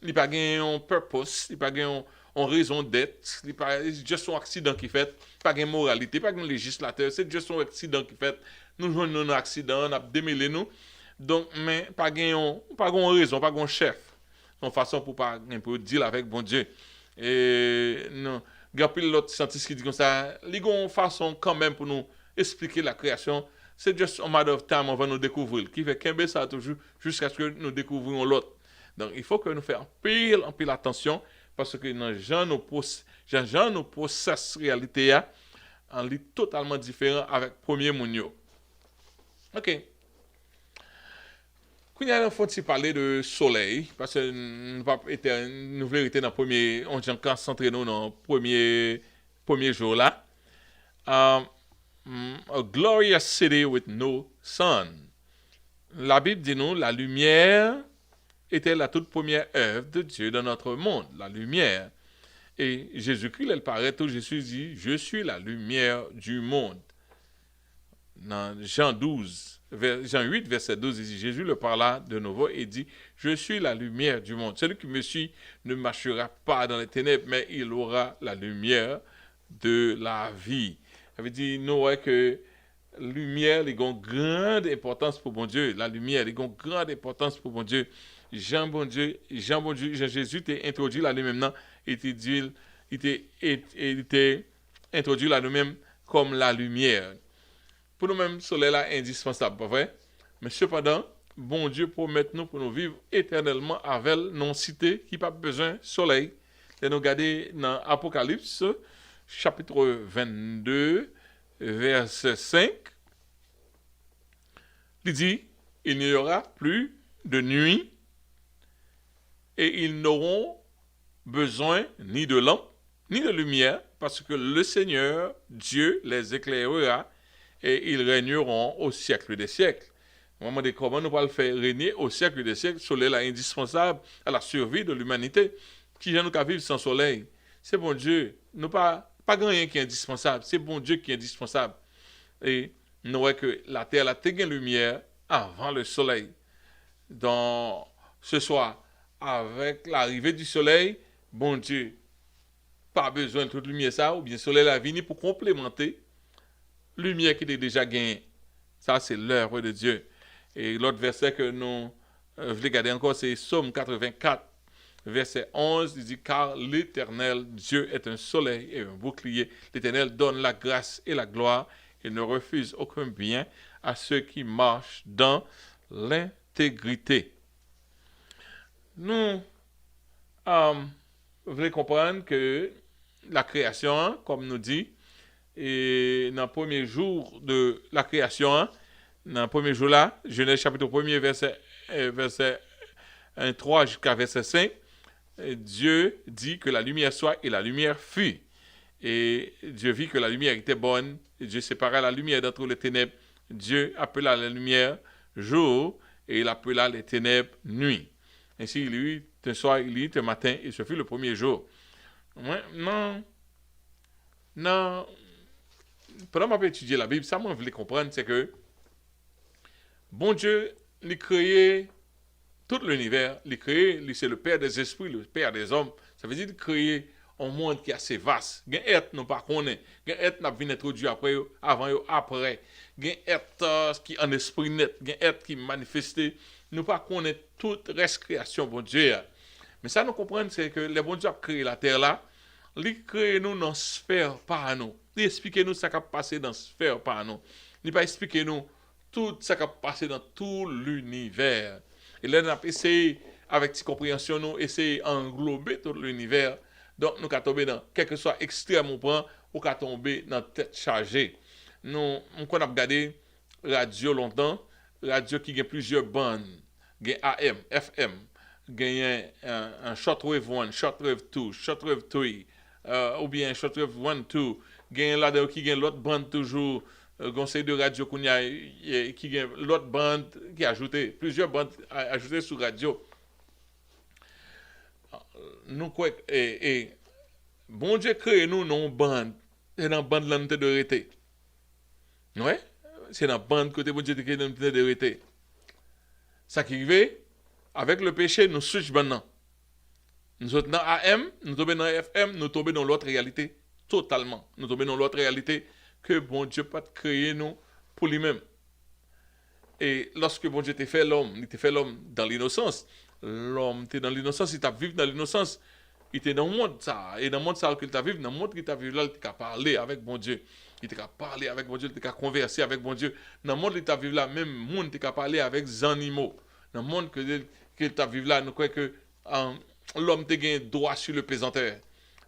il pas gain un purpose, il pas gain en raison d'être, c'est juste un accident qui fait, pas de moralité, pas de législateur, c'est juste un accident qui fait, nous jouons un accident, on a démêlé nous, donc, mais pas de raison, pas de chef, une façon pour pas pour deal avec bon Dieu. Et non, il y a plus l'autre scientiste qui dit comme ça, il y a une façon quand même pour nous expliquer la création, c'est juste un matter of time, on va nous découvrir, qui fait qu'un ça toujours jusqu'à ce que nous découvrions l'autre. Donc, il faut que nous fassions en pile attention, parce que dans nos process réalité, on lit totalement différent avec premier mounio. OK. Quand il y a un faut parler de soleil, parce que nous voulons être dans le premier, on s'est concentré nous dans le premier jour là. A glorious city with no sun. La Bible dit nous, la lumière était la toute première œuvre de Dieu dans notre monde, la lumière. Et Jésus-Christ, il paraît tout, Jésus dit, je suis la lumière du monde. Dans Jean 8, verset 12, il dit, Jésus le parla de nouveau et dit, je suis la lumière du monde. Celui qui me suit ne marchera pas dans les ténèbres, mais il aura la lumière de la vie. Ça veut dire, nous, que la lumière, elle a une grande importance pour mon Dieu. La lumière, elle a une grande importance pour mon Dieu. Jean Jésus t'a introduit là lui-même, il était introduit là lui-même comme la lumière. Pour nous-mêmes, le soleil là est indispensable, pas vrai? Mais cependant, bon Dieu promet nous pour nous vivre éternellement avec nos cités qui n'ont pas besoin de soleil. Et nous regarder dans Apocalypse, chapitre 22, verset 5, il dit, il n'y aura plus de nuit et ils n'auront besoin ni de lampe, ni de lumière, parce que le Seigneur, Dieu, les éclairera et ils régneront au siècle des siècles. Au moment de comment nous allons le faire régner au siècle des siècles, le soleil est indispensable à la survie de l'humanité. Qui vient nous qu'à vivre sans soleil? C'est bon Dieu. Nous pas rien qui est indispensable. C'est bon Dieu qui est indispensable. Et nous voyons que la terre a une lumière avant le soleil. Donc, ce soir, avec l'arrivée du soleil, bon Dieu, pas besoin de toute lumière ça, ou bien le soleil a venu pour complémenter lumière qui est déjà gagnée. Ça, c'est l'œuvre de Dieu. Et l'autre verset que nous voulons regarder encore, c'est Psaume 84, verset 11. Il dit, car l'Éternel, Dieu est un soleil et un bouclier. L'Éternel donne la grâce et la gloire. Il ne refuse aucun bien à ceux qui marchent dans l'intégrité. Nous voulons comprendre que la création, comme nous dit, et dans le premier jour de la création, dans le premier jour là, Genèse chapitre 1er, verset 1, 3 jusqu'à verset 5, Dieu dit que la lumière soit et la lumière fut. Et Dieu vit que la lumière était bonne, et Dieu sépara la lumière d'entre les ténèbres. Dieu appela la lumière jour et il appela les ténèbres nuit. Ainsi, il y eut un soir, il y eut un matin, et ce fut le premier jour. Non. Pendant que je étudier la Bible, ça, moi, je voulais comprendre, c'est que bon Dieu, il a créé tout l'univers, c'est le Père des esprits, le Père des hommes. Ça veut dire qu'il a créé un monde qui est assez vaste. Il y a un être, nous ne connaissons pas. Il y a un être qui a introduit avant et après. Il y a un être qui est en esprit net. Il y a un être qui est manifesté. Nous ne connaissons pas toute reste création, bon Dieu. Mais ça, nous comprenons, c'est que le bon Dieu a créé la terre là. Il a créé nous dans la sphère par nous. Il explique nous ce qui a passé dans la sphère par nous. Il va expliquer nous tout ce qui a passé dans tout l'univers. Et là, on a essayé, avec cette compréhension, nous essayer d'englober tout l'univers. Donc, nous avons tombé dans, quel que soit extrême ou point, ou avons tombé dans tête chargée. Nous, on a regardé radio longtemps, radio qui a plusieurs bandes. Il y a AM, FM, il y a un shortwave 1, shortwave 2, shortwave 3, ou bien shortwave 1, 2. Il y a là qui a l'autre bande toujours, conseil de radio qui a l'autre bande qui a ajouté, plusieurs bandes ajoutées sur radio. Nous quoi et bon Dieu crée nous non bande, c'est dans bande là nous de rester. Ouais, c'est dans bande côté bon Dieu crée nous de rester. Ça qui arrive avec le péché nous switch maintenant. Nous sommes dans AM, nous tombons dans FM, nous tombons dans l'autre réalité totalement. Nous tombons dans l'autre réalité que bon Dieu pas créé nous pour lui-même. Et lorsque bon Dieu t'a fait l'homme, il t'a fait l'homme dans l'innocence. L'homme était dans l'innocence, il t'a vécu dans l'innocence. Il était dans le monde ça. Et dans le monde ça qu'il t'a vécu, dans le monde qu'il t'a vécu là, il t'a parlé avec bon Dieu. Il t'a parlé avec bon Dieu, il t'a conversé avec bon Dieu. Dans le monde qu'il t'a vécu là, même le monde t'a parlé avec les animaux. Dans le monde qu'il t'a vécu là, nous croyons que l'homme t'a gagné droit sur le plaisanteur.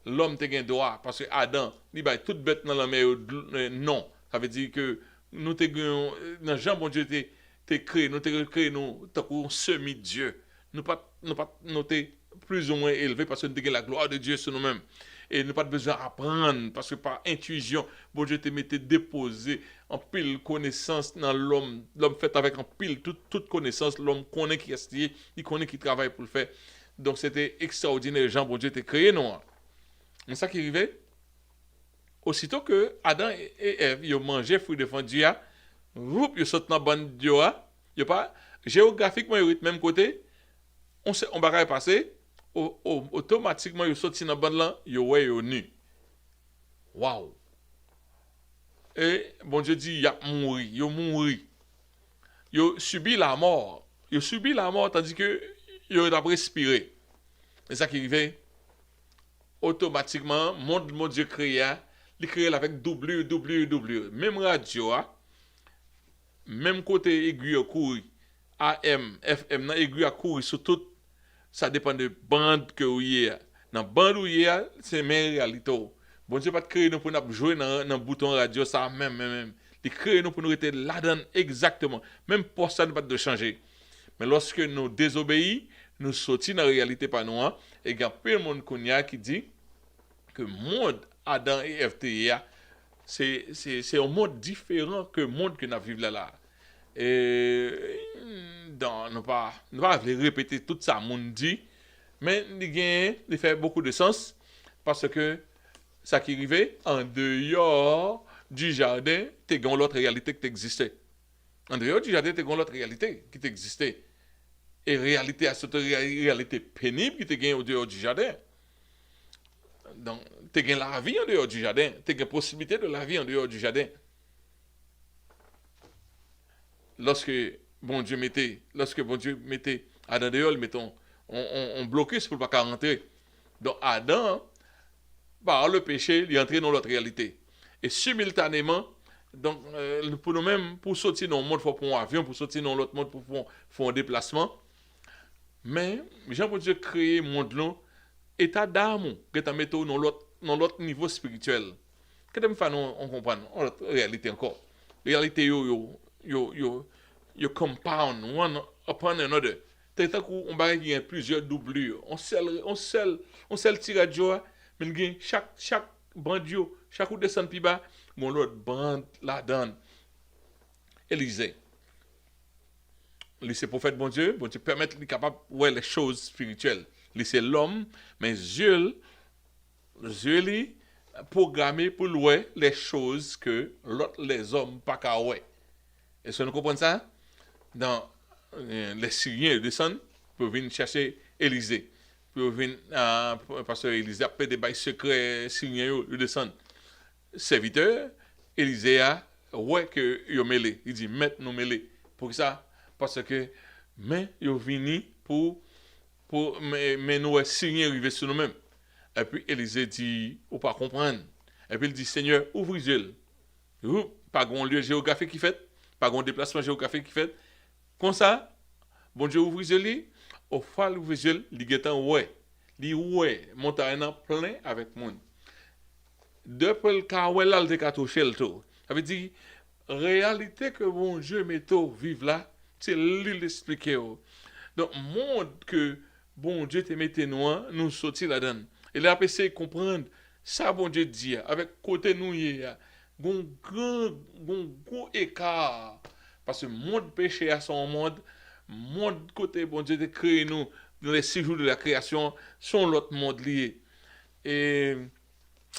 L'homme t'a gagné droit parce que Adam, il va toute bête dans la mer. Non. Ça veut dire que nous t'es dans Jean bon Dieu t'es créé, nous t'es créé nous tant qu'on semi-dieu. Nous t'es plus ou moins élevé parce que nous avons la gloire de Dieu sur nous-mêmes. Et nous pas besoin d'apprendre parce que par intuition, bon Dieu te mettait déposé en pile connaissance dans l'homme. L'homme fait avec en pile toute connaissance. L'homme connaît qui est lié, il connaît qui travaille pour le faire. Donc c'était extraordinaire, Jean, bon Dieu t'a créé, non? C'est ça qui arrivait. Aussitôt que Adam et Ève, ils ont mangé fruit de Dieu, ils sont dans la bande de Dieu, ils pas géographiquement, ils sont même côté, on va passer, automatiquement, ils sont dans la bande là, ils sont nus. Waouh! Et bon Dieu dit, ils ont mouru. Ils ont subi la mort. Ils ont subi la mort tandis que ils ont respiré. C'est ça qui arrivait. Automatiquement, mon Dieu créé, il crée avec W. Même radio, même côté aiguille à courir, AM, FM, aiguille à courir sur tout, ça dépend de bande que vous avez. Dans la bande où vous avez, c'est même réalité. Bon Dieu pas créer nous pour nous jouer dans le bouton radio, ça même. Il crée nous pour nous être là-dedans exactement. Même pour ça, nous pas de changer. Mais lorsque nous désobéissons, nous sortons dans la réalité par nous, et il y a plein de monde qui dit que le monde Adam et FTA, c'est un monde différent que le monde que nous vivons là. Et nous ne pas répéter tout ça, monde dit, mais il fait beaucoup de sens parce que ça qui arrivait en dehors du jardin, tu as l'autre réalité qui existait. En dehors du jardin, tu as l'autre réalité qui existait. Et réalité à cette réalité pénible qui te gagne au dehors du jardin. Donc, tu gagnes la vie en dehors du jardin. Tu gagnes la possibilité de la vie en dehors du jardin. Lorsque bon Dieu mettait Adam dehors, on blocus pour ne pas rentrer. Donc, Adam, par le péché, il est entré dans l'autre réalité. Et simultanément, donc, pour nous-mêmes, pour sortir dans le monde, il faut prendre un avion, pour sortir dans l'autre monde, pour faire un déplacement. Mais, Jean-Dieu créé le monde là, état d'âme, que tu mets dans l'autre niveau spirituel. Que tu faire on comprend, en réalité encore. Réalité, yo compound, one upon another. C'est un coup, on va y a plusieurs doublures. On sait tirage, mais il y a chaque bandio, chaque coup descend plus bas, mon l'autre bande la donne. Élisée. C'est prophète bon Dieu permet de capable de voir les choses spirituelles. C'est l'homme, mais Dieu programmé pour voir les choses que les hommes pas qu'à voir. Est-ce que nous comprenons ça? Dans les Syriens, ils descendent pour venir chercher Élisée. Pour venir, parce que Élisée a fait des bails secrets Syriens, ils descendent. Serviteur, Élisée a ouais que ils mêlé. Il dit, mettre nous mêlés. Pour ça, parce que, mais ils viennent pour mais nous Syriens arrivés sur nous-mêmes. Et puis Élisée dit, ou pas comprendre. Et puis il dit, Seigneur, ouvre les yeux. Pas grand lieu géographique qui fait, pas grand déplacement géographique qui fait. Comme ça, bon Dieu ouvre les yeux, au fall ouvre les yeux, il est en ouais. Il ouais, montagne plein avec monde. Depuis le cas où elle a touché le tour. Ça veut dire, réalité que bon Dieu metto vive là, c'est lui l'expliquer. Donc, monde que bon Dieu te mette nous sortir là-dedans. Et là, essayé de comprendre ça, bon Dieu dit, avec côté nous, il y a un grand écart. Parce que le monde péché à son monde côté bon Dieu te créé nous, dans les 6 jours de la création, sont l'autre monde lié. Et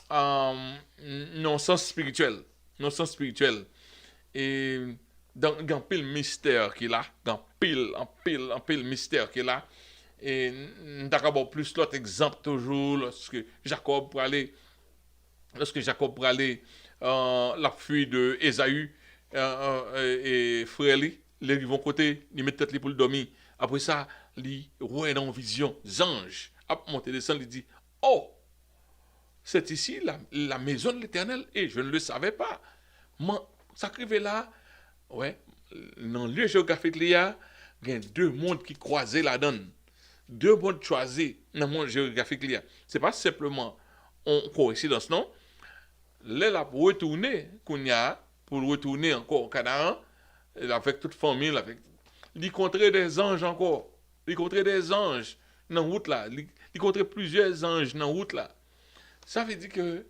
non sens spirituel. Et dans pile mystère qu'il a, dans pile mystère qu'il a. Et d'accord, plus l'autre exemple toujours, lorsque Jacob pour aller la fuite de Ésaü et frère ils vont côté, ils mettent tête pour le dormir. Après ça, ils voient dans vision, anges, à monter descendre, il dit, oh, c'est ici la maison de l'Éternel et je ne le savais pas. Moi, ça arrive là, ouais, dans le lieu géographique, il y a deux mondes qui croisaient la donne. Deux mondes choisis dans le monde géographique. Ce n'est pas simplement une coïncidence, non? Là, la retourner, pour retourner encore au Canaan, avec toute famille, il rencontrait des anges encore. Il rencontrait des anges dans la route là. Il rencontrait plusieurs anges dans la route là. Ça veut dire que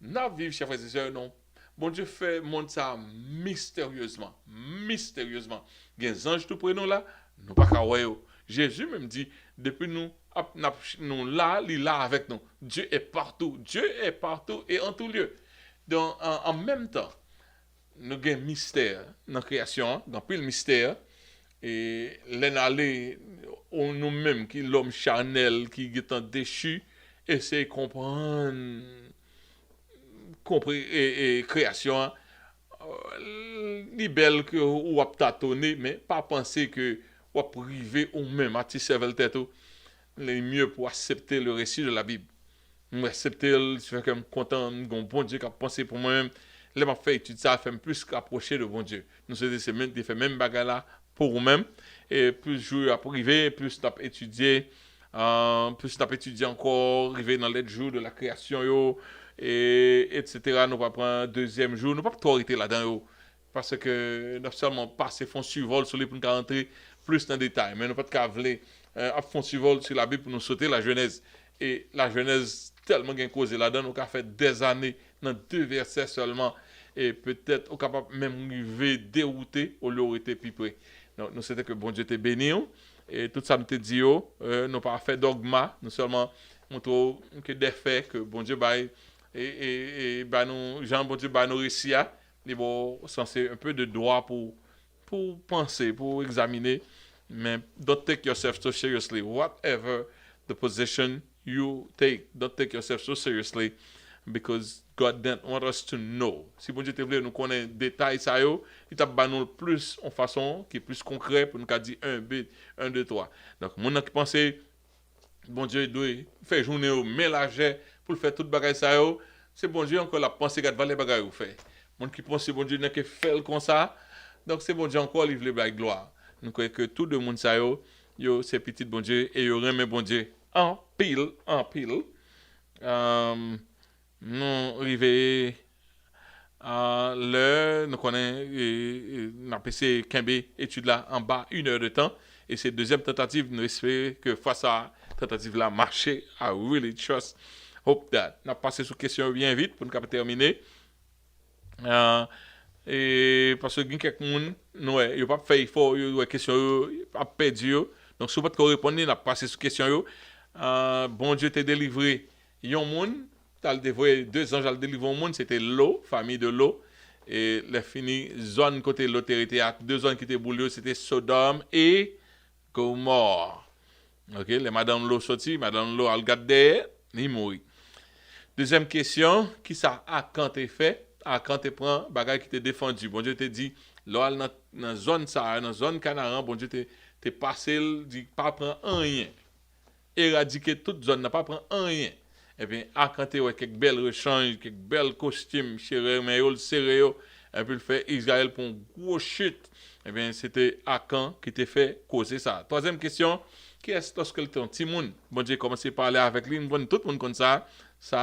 nous vivons, chers frères et sœurs, non. Bon Dieu fait monde ça mystérieusement. Mystérieusement. Il y a des anges tout près nous là, nous pas qu'à voir. Jésus même dit, depuis nous là, il est là avec nous. Dieu est partout. Dieu est partout et en tout lieu. Donc, en même temps, nous avons un mystère dans la création, dans le mystère. Et l'en nous-mêmes, qui l'homme charnel, qui est déchu, essayer de comprendre et création li belle que ou a tâtonner mais pas penser que ou a privé ou même à tisser tête les mieux pour accepter le récit de la Bible accepter je fais comme content bon Dieu qui a pensé pour moi-même les m'a fait étudier ça fait plus qu'approcher de bon Dieu nous c'est même des fait même bagarre là pour nous-mêmes et plus jouer à privé plus t'as étudier plus t'as étudié encore arriver dans les jours de la création yo et etc. Nous pas prendre deuxième jour nous pas trop arrêter là-dedans yo, parce que nous seulement passer font survol sur les pour nous rentrer plus dans détail mais nous pas de vler font survol sur la Bible pour nous sauter la Genèse et la Genèse tellement bien causé là-dedans nous a fait des années dans 2 versets seulement et peut-être au capable même arriver dérouté au lieu été plus près. Donc nous c'était que bon Dieu te béni et tout ça nous te dit nous pas fait dogma nous seulement montre que des faits que bon Dieu bail et bah nous Jean bon Dieu bah nous récits les bon censé un peu de droit pour penser pour examiner mais don't take yourself so seriously whatever the position you take don't take yourself so seriously because God didn't want us to know. Si bon Dieu te voulait nous connaître détails ça yo, il t'a ba nous plus en façon qui est plus concret pour nous dire 1 2 3. Donc mon qui penser bon Dieu doit faire journée au mélanger pour faire toute bagaille ça yo, c'est bon Dieu encore la pensée gade valer bagaille ou fait. Mon qui pense bon Dieu n'a que faire comme ça. Donc c'est bon Dieu encore livre les blagues gloire. Nous croyons que tout le monde ça yo c'est petit bon Dieu et yo remet bon Dieu en pile. Nous arrivons à l'heure, nous connaissons, nous avons passé Kembe étude là en bas 1 heure de temps. Et cette deuxième tentative, nous espérons que face à la tentative là, marcher. I really trust, hope that. Nous avons passé sur question bien vite pour nous terminer. Et parce que quelques personnes, nous n'avons pas fait effort, nous avons question, pas perdu. Donc, si vous ne pouvez pas répondre, nous avons passé sur question. Bon Dieu t'a délivré. Yon moun, t'as délivré 2 anges à le délivrer au monde, c'était l'eau, famille de l'eau. Et les fini, zone côté l'eau, était à 2 zones qui étaient boulées, c'était Sodome et Gomorrhe. Ok, les madame l'eau sorti, madame l'eau a le gardé, il mourit. Deuxième question, qui ça a quand t'es fait, a quand t'es prend, bagage qui t'est défendu. Bon Dieu t'a dit, là, dans zone ça, dans zone Canaan, bon Dieu t'es passé, dit pas prendre rien. Éradiquer toute zone, n'a pas prendre rien. Et bien, à quand tu as quelques belles rechanges, quelques belles costumes, chérie, mais le sérieux, et puis le fait Israël pour une grosse chute, et bien, c'était Akan qui t'a fait causer ça. Troisième question, qui est-ce lorsque le petit monde, bon Dieu, commencé à parler avec lui, tout le monde comme ça,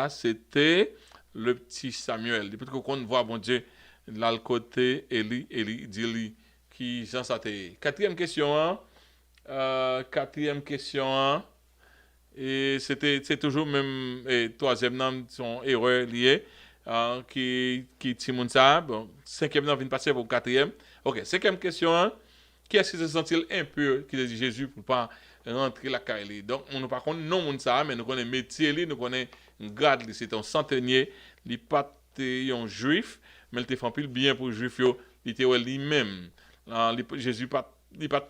c'était le petit Samuel. Depuis qu'on voit, bon Dieu, là, le côté, Eli, dit qui, Jean, ça t'est. Quatrième question, et c'est toujours même troisième nom son erreur liée qui Timoun ça bon cinquième nom vient passer pour quatrième. OK, cinquième question qui est-ce qui se sent-il impur qui dit Jésus pour pas rentrer la caille. Donc on ne par contre non moun ça mais nous connaît métier lui nous connaît grade lui c'est un centenier, il pas un juif mais il te fait pile bien pour juif yo, il était lui-même. Jésus pas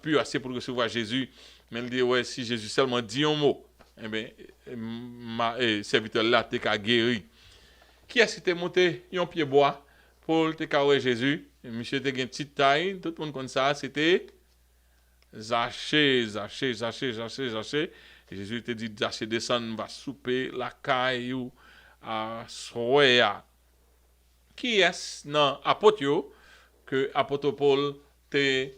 pur assez pour recevoir Jésus. Mais il dit, ouais, si Jésus seulement dit un mot, eh bien, serviteur là, t'es qu'à guéri. Qui est-ce qui t'est monté un pied bois pour te carrer Jésus? Monsieur était une petite taille, tout le monde comme ça, c'était Zachée. Et Jésus te dit, Zachée, descend, va souper la caille à Soya. Qui est-ce dans apôtre que apôtre Paul te